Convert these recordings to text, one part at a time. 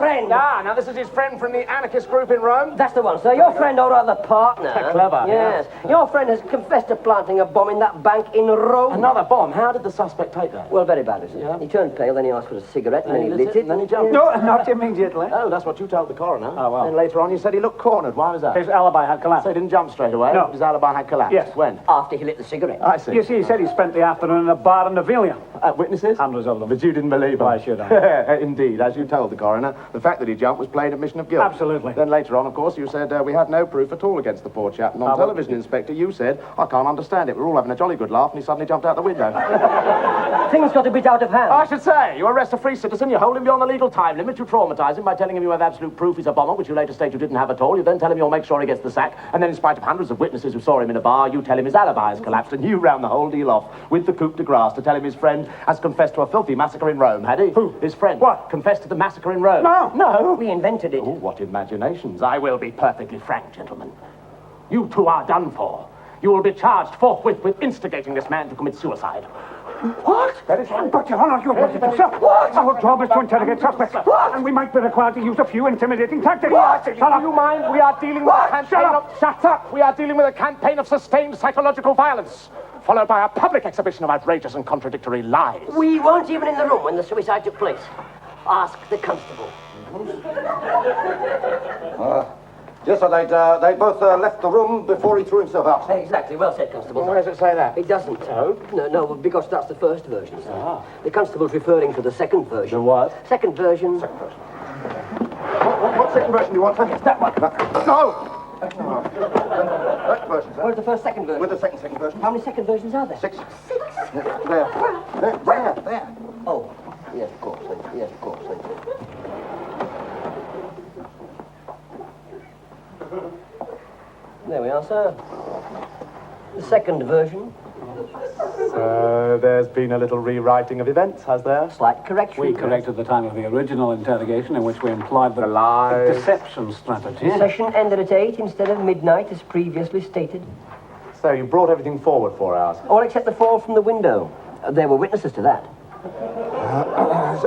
friend. Ah, now this is his friend from the Anarchist group in Rome? That's the one, sir. Your friend, or rather partner. Clever. Yes. Yeah. Your friend has confessed to planting a bomb in that bank in Rome. Another bomb? How did the suspect take that? Well, very badly, sir. Yeah. He turned pale, then he asked for a cigarette, and then he lit it. And then he jumped. No, not immediately. Oh, that's what you told the coroner. Oh, well. Then later on you said he looked cornered. Why was that? His alibi had collapsed. So he didn't jump straight away? No. His alibi had collapsed? Yes. When? After he lit the cigarette. I see. You see, he said he spent the afternoon in a bar in Avila. Witnesses? Hundreds of them. But you didn't believe him? Why should I? Indeed, as you told the coroner, the fact that he jumped was plain admission of guilt. Absolutely. Then later on, of course, you said we had no proof at all against the poor chap. And on television, Inspector, you said, I can't understand it. We're all having a jolly good laugh, and he suddenly jumped out the window. Things got a bit out of hand. I should say, you arrest a free citizen, you hold him beyond the legal time limit, you traumatise him by telling him you have absolute proof he's a bomber, which you later state you didn't have at all. You then tell him you'll make sure he gets the sack, and then in spite of hundreds of witnesses who saw him in a bar, you tell him his alibi has collapsed, and you round the whole deal off with the coup de grace to tell him his friend has confessed to a filthy massacre in Rome, had he? Who? His friend. What? Confessed to the massacre in Rome. No. No? We invented it. Oh, what imaginations. I will be perfectly frank, gentlemen. You two are done for. You will be charged forthwith with instigating this man to commit suicide. What? That is right. But, Your Honor, you want it yourself. What? Our job is to interrogate suspects. What? And we might be required to use a few intimidating tactics. What? Shut up. Do you mind? We are dealing with a campaign of... Shut up! We are dealing with a campaign of sustained psychological violence, followed by a public exhibition of outrageous and contradictory lies. We weren't even in the room when the suicide took place. Ask the constable. Yes, sir, they both left the room before he threw himself out. Exactly. Well said, constable. Where does it say that? It doesn't. Oh? No, because that's the first version, sir. The constable's referring to the second version. The what? Second version. What second version do you want, sir? That one. No! That version, sir. Where's the first second version? With the second version. How many second versions are there? Six. There. Oh, yes, of course. Yes, of course. There we are, sir. The second version. So there's been a little rewriting of events, has there? Slight correction. We corrected the time of the original interrogation in which we employed the lies. deception strategy. Session ended at 8 instead of midnight, as previously stated. So you brought everything forward 4 hours. All except the fall from the window. There were witnesses to that.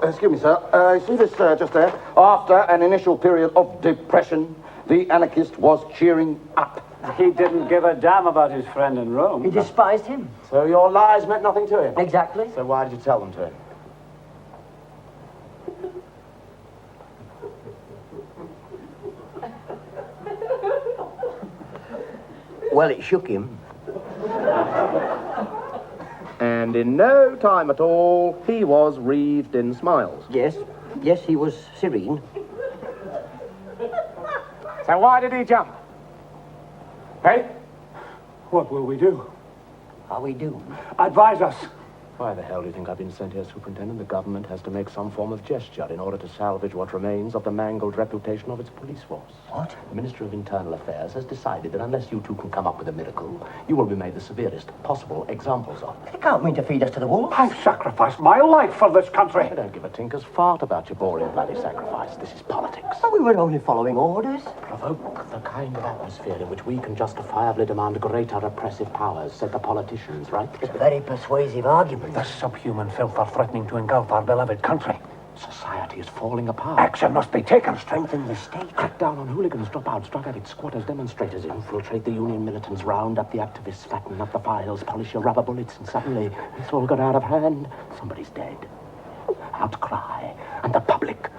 Excuse me, sir. See this just there? After an initial period of depression, the anarchist was cheering up. He didn't give a damn about his friend in Rome. He despised him. So your lies meant nothing to him? Exactly. So why did you tell them to him? Well, it shook him. And in no time at all, he was wreathed in smiles. Yes, he was serene. So why did he jump? Hey? What will we do? Are we doomed? Advise us. Why the hell do you think I've been sent here, Superintendent? The government has to make some form of gesture in order to salvage what remains of the mangled reputation of its police force. What? The Minister of Internal Affairs has decided that unless you two can come up with a miracle, you will be made the severest possible examples of. They can't mean to feed us to the wolves. I've sacrificed my life for this country. I don't give a tinker's fart about your boring bloody sacrifice. This is politics. Oh, we were only following orders. Provoke the kind of atmosphere in which we can justifiably demand greater repressive powers, said the politicians, right? It's a very persuasive argument. The subhuman filth are threatening to engulf our beloved country. Society is falling apart. Action must be taken. Strengthen the state. Crack down on hooligans, drop out, drug addicts, squatters, demonstrators, infiltrate the union militants, round up the activists, fatten up the files, polish your rubber bullets, and suddenly it's all got out of hand. Somebody's dead. Outcry. And the public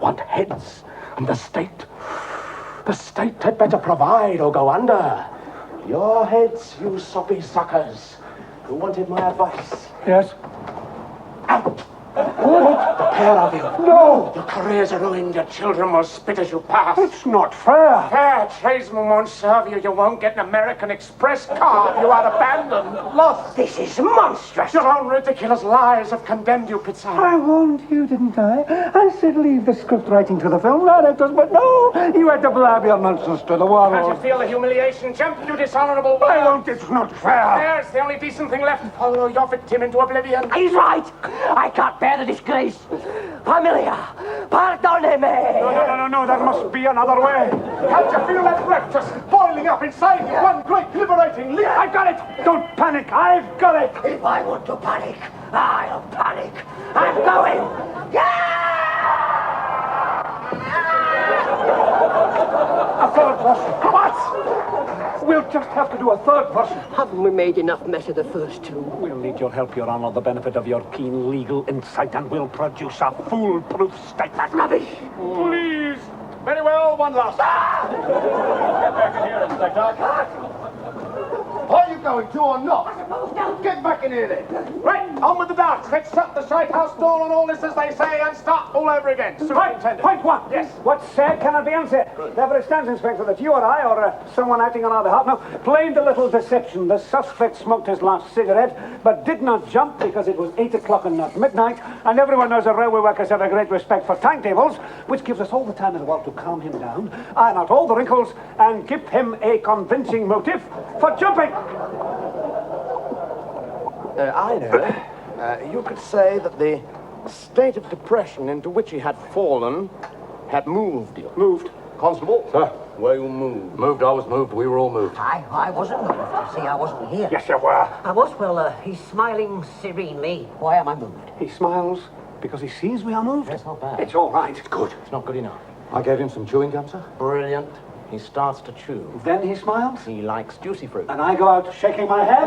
want heads. And the state had better provide or go under. Your heads, you soppy suckers. Who wanted my advice? Yes? Out! The pair of you. No! Your careers are ruined. Your children will spit as you pass. It's not fair. Fair tradesmen won't serve you. You won't get an American Express card. You are abandoned, lost. This is monstrous. Your own ridiculous lies have condemned you, Pizza. I warned you, didn't I? I said leave the script writing to the film directors, but no, you had to blab your nonsense to the world. Can't you feel the humiliation? Jump, you dishonorable world. I won't, it's not fair. There's the only decent thing left. Follow your victim into oblivion. He's right. I can't bear the disgrace. Familia, pardonne me. No, there must be another way. Can't you feel that breath just boiling up inside you? One great liberating leap. I've got it. Don't panic, I've got it. If I want to panic, I'll panic. I'm going. Yeah! third version. What? We'll just have to do a third version. Haven't we made enough mess of the first two? We'll need your help, Your Honor, the benefit of your keen legal insight, and we'll produce a foolproof statement. Rubbish! Please. Very well, one last. Get back in here, Inspector. Are you going to or not? Get back in here then. Right, on with the darts. Let's shut the shite house door on all this, as they say, and start all over again. Superintendent. Point one. Yes. What's said cannot be unsaid. Therefore it stands, Inspector, that you or I, or someone acting on our behalf, now, played a little deception. The suspect smoked his last cigarette, but did not jump because it was 8 o'clock and not midnight, and everyone knows that railway workers have a great respect for timetables, which gives us all the time in the world to calm him down, iron out all the wrinkles, and give him a convincing motive for jumping. I know. You could say that the state of depression into which he had fallen had moved you. Moved. Constable? Sir, were you moved? Moved, I was moved. We were all moved. I wasn't moved. You see, I wasn't here. Yes, you were. I was, well, he's smiling serenely. Why am I moved? He smiles because he sees we are moved. That's not bad. It's all right. Good. It's not good enough. I gave him some chewing gum, sir. Brilliant. He starts to chew. Then he smiles, He likes juicy fruit. and I go out shaking my head.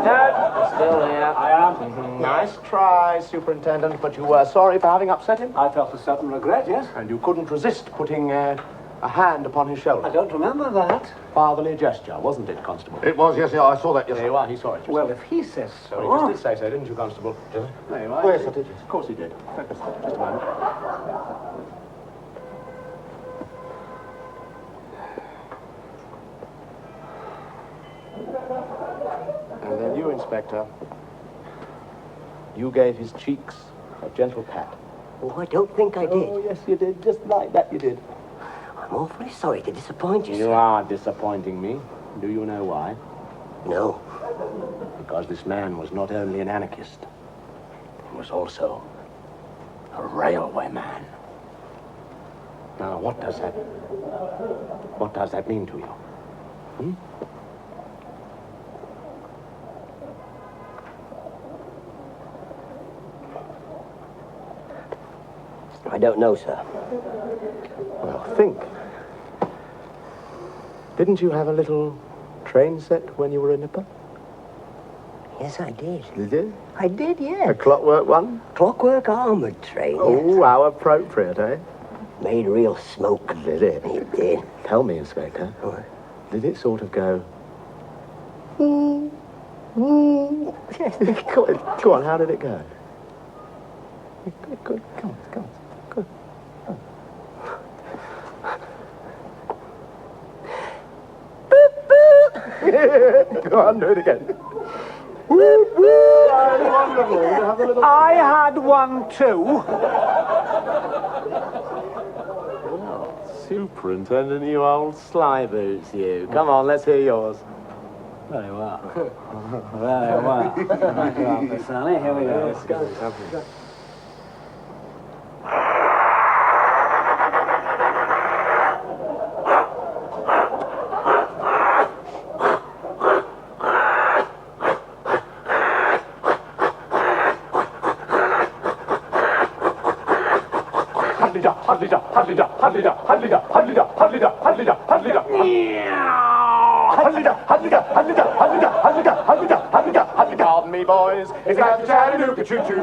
Still here. I am. Nice try, Superintendent, but you were sorry for having upset him? I felt a certain regret, yes. And you couldn't resist putting a hand upon his shoulder. I don't remember that. Fatherly gesture, wasn't it, Constable? It was, yes, I saw that, yes. There you are, he saw it. Well, if he says so. He just did say so, didn't you, Constable? Did I? There you are. Oh, yes, I did, yes. Of course he did. Just a moment. And then you, Inspector, you gave his cheeks a gentle pat. Oh, I don't think I did. Oh, yes, you did. Just like that, you did. I'm awfully sorry to disappoint you, You sir. are disappointing me. Do you know why? No. Because this man was not only an anarchist, he was also a railway man. Now, what does that mean to you? I don't know, sir. Well, think. Didn't you have a little train set when you were a nipper? Yes, I did. Did you? I did, A yes. clockwork one? Clockwork armoured train, Oh, how appropriate, eh? yes. Made real smoke. Did it? It did. Tell me, Inspector, What? did it sort of go... Yes. Go on, how did it go? Good. Come on. Good. Go on, do it again. Wonderful. I had one too. Superintendent, you old sly boots, you. Come on, let's hear yours. Very well. Very well. Thank you, Uncle Sally. Here we go. Let's go. Pardon me, boys. It's time to Chattanooga choo-choo.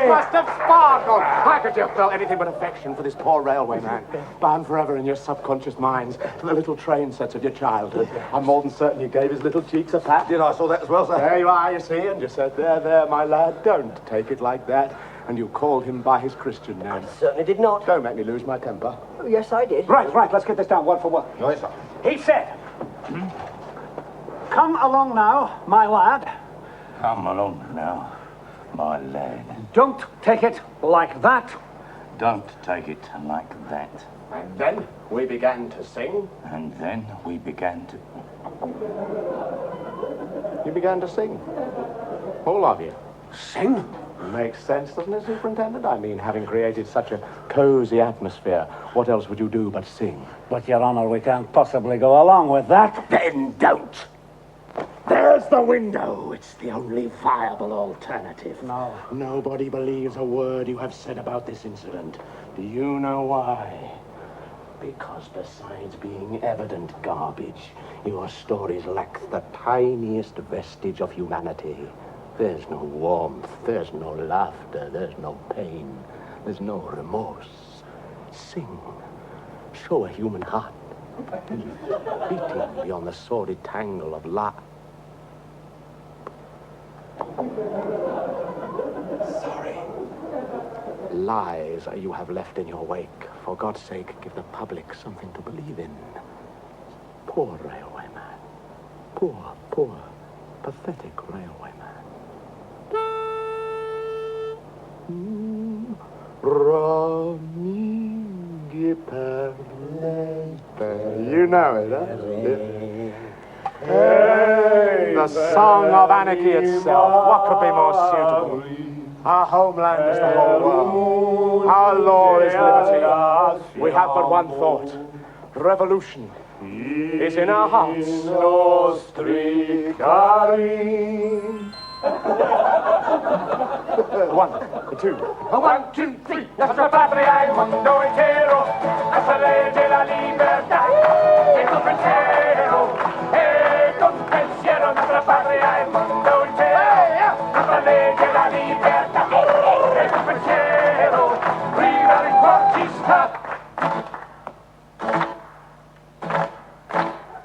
Must have sparkled. How could you have felt anything but affection for this poor railway man? Bound forever in your subconscious minds to the little train sets of your childhood. I'm more than certain you gave his little cheeks a pat. Did I saw that as well, sir? There you are, you see, and you said, there, my lad, don't take it like that. And you called him by his Christian name. Certainly did not. Don't make me lose my temper. Oh, yes, I did. Right, let's get this down word for word. Oh, yes, sir. He said, "Come along now, my lad. Come along now, my lad. Don't take it like that." Don't take it like that. And then we began to sing. And then we began to... You began to sing. All of you. Sing? Makes sense, doesn't it, Superintendent? I mean, having created such a cozy atmosphere, what else would you do but sing? But, Your Honor, we can't possibly go along with that. Then don't. There's the window. It's the only viable alternative. No. Nobody believes a word you have said about this incident. Do you know why? Because besides being evident garbage, your stories lack the tiniest vestige of humanity. There's no warmth, there's no laughter, there's no pain, there's no remorse. Sing. Show a human heart. Beating beyond the sordid tangle of lies you have left in your wake. For God's sake, give the public something to believe in. Poor railwayman. Poor, pathetic railwayman. You know it, huh? Hey, the song of anarchy itself. What could be more suitable? Our homeland is the whole world. Our law is liberty. We have but one thought. Revolution is in our hearts. One, two. 1, 2, 3. Nostra patria è il mondo intero, nostra legge la libertà, e tu pensiero, nostra patria è il mondo intero, nostra legge la libertà, e tu pensiero, viva il cuor ci sta.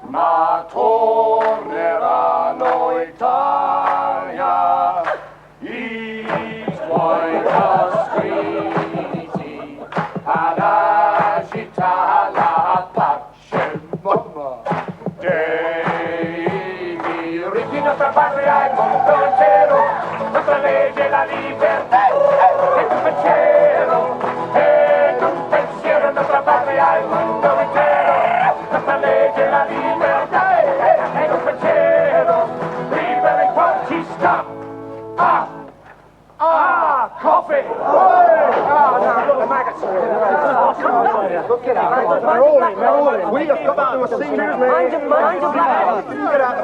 Ma torneranno Italia, i tuoi trascritti, ad agitare la pace, mamma, dei diritti. Nostra patria è il mondo intero, nostra legge è la libertà, e tu pensiero, nostra patria è il mondo intero, nostra legge è la libertà, e tu pensiero, libero il cuore ci sta. Coffee! No, the maggots are in. Look it out. They're all in. We have got to do a scene. Mind your black.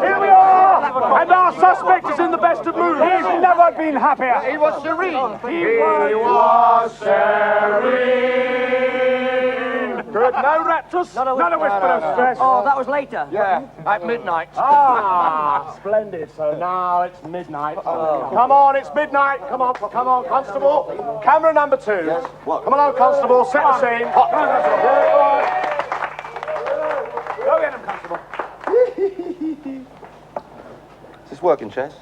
Here we are! And our suspect is in the best of moods. He's never been happier. He was serene. He was serene. Good. No raptus, none of whisper of stress. Oh, that was later. Yeah, at midnight. Splendid. So now it's midnight. Come on, it's midnight. Come on, Constable. Camera number 2. Yes, what? Come along, Constable. Set the scene. Go get him, Constable. Is this working, Chess?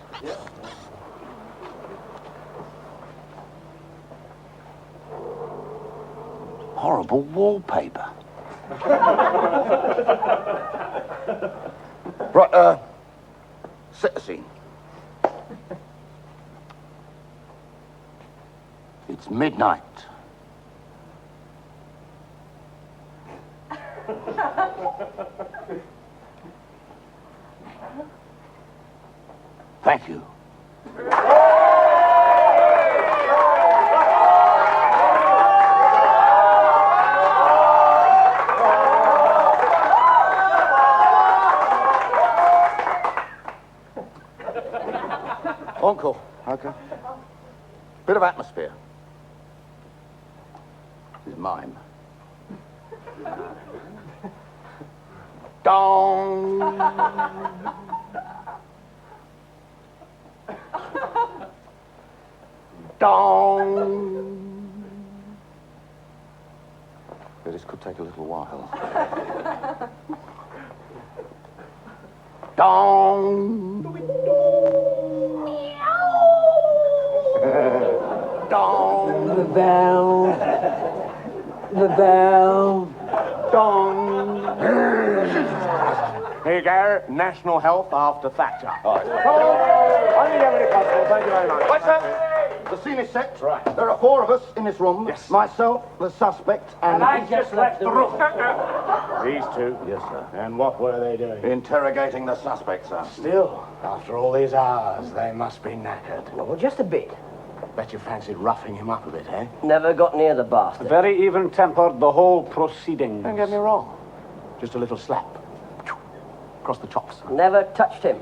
Horrible wallpaper. Right, set the scene. It's midnight. Thank you. Encore. Okay. Bit of atmosphere. This is mime. Dong. Dong. Yeah, this could take a little while. Dong. Dong. The bell. Dong. Here you go. National Health after Thatcher. All right. Come on. I need everybody, Constable. Thank you very much. What's that? The scene is set. Right. There are 4 of us in this room. Yes. Myself, the suspect, and... I just left the room. These two? Yes, sir. And what were they doing? Interrogating the suspect, sir. Still, after all these hours, they must be knackered. Well, just a bit. Bet you fancied roughing him up a bit, eh? Never got near the bastard. Very even-tempered, the whole proceeding. Don't get me wrong. Just a little slap. Across the chops. Never touched him.